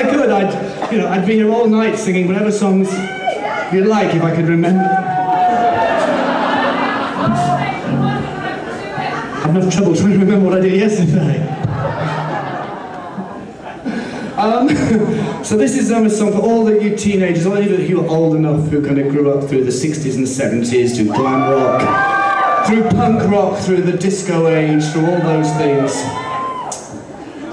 I could, I'd be here all night singing whatever songs you'd like if I could remember. I've enough trouble trying to remember what I did yesterday. So this is a song for all of you teenagers, all of you who are old enough, who kind of grew up through the 60s and 70s, through glam rock, through punk rock, through the disco age, through all those things.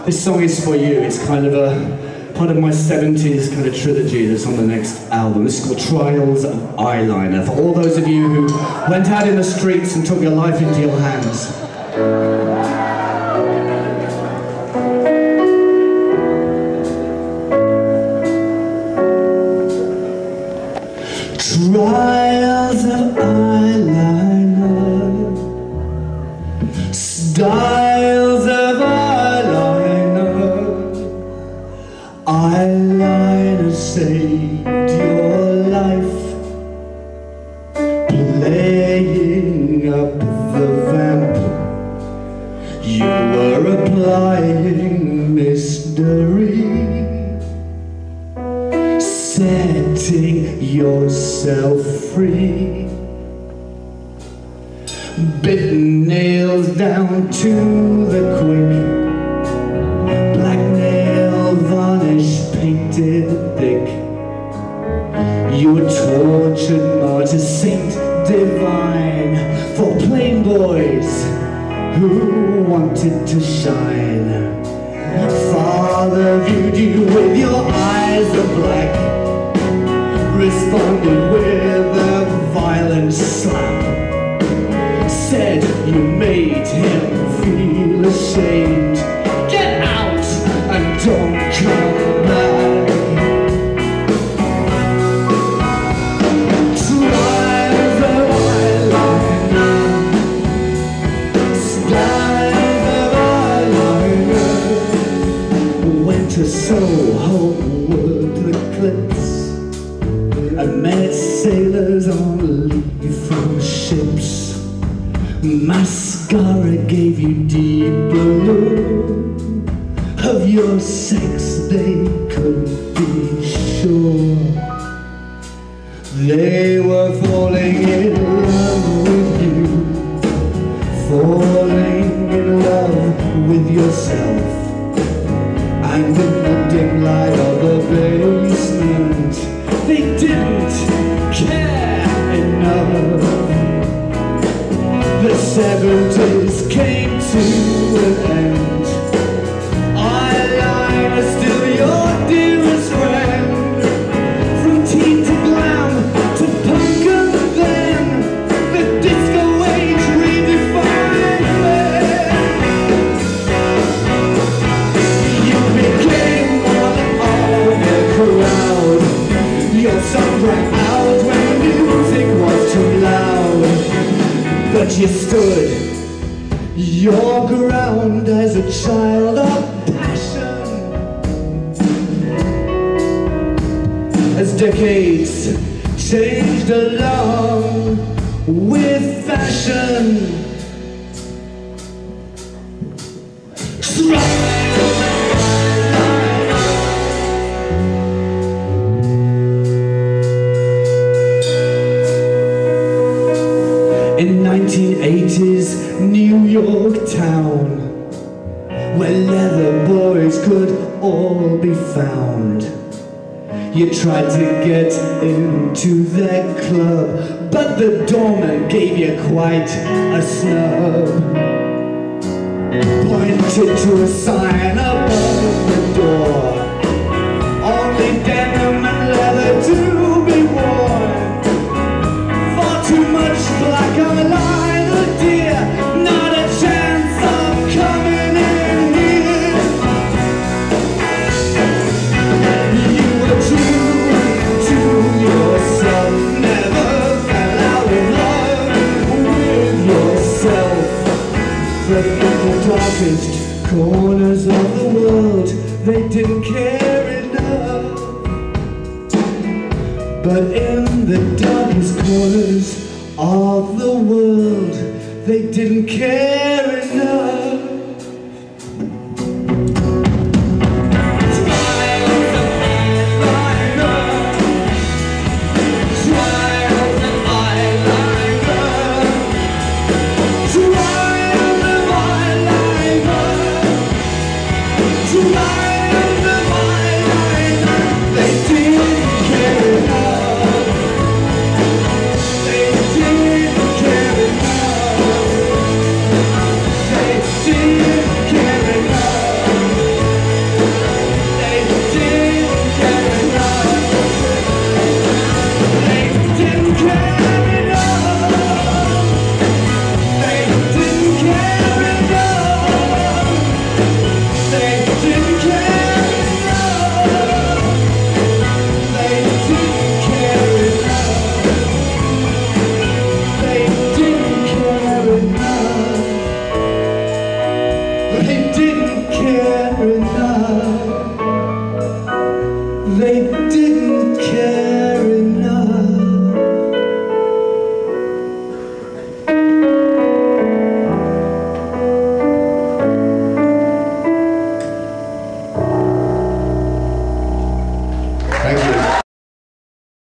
This song is for you. It's kind of a part of my 70s kind of trilogy that's on the next album. This is called Trials of Eyeliner. For all those of you who went out in the streets and took your life into your hands. Trials of eyeliner, styles of eyeliner, eyeliner saved your life, playing up the vamp. You were applying mystery, setting yourself free, bitten nails down to the quick, black nail varnish painted thick. You were tortured martyr, saint divine, for plain boys who wanted to shine. Father viewed you with your eyes of black, responded with a violent slap, said you made him feel ashamed. Get out and don't come back. Trials of eyeliner, styles of eyeliner, went to Soho wood the clips, I met sailors on leave from ships. Mascara gave you deep blue of your sex, they couldn't be sure. They were falling in love with you, falling in love with yourself. And in the dim light of the basement, they didn't care enough. The 70s came to an end. Eyeliner still your dearest friend. From teen to glam to punk and then the disco age redefined men. You became one of the crowd. Your song rang out when the music was too loud, but you stood your ground as a child of passion. As decades changed along with fashion, in 1980s New York town, where leather boys could all be found, you tried to get into their club, but the doorman gave you quite a snub. Pointed to a sign above the door, only denim and leather to be worn. Far too much black eyeliner, dear, not a chance of coming in here. You were true to yourself, never fell out of love with yourself. But in the darkest corners of the world, they didn't care enough. But in the darkest corners of the world, they didn't care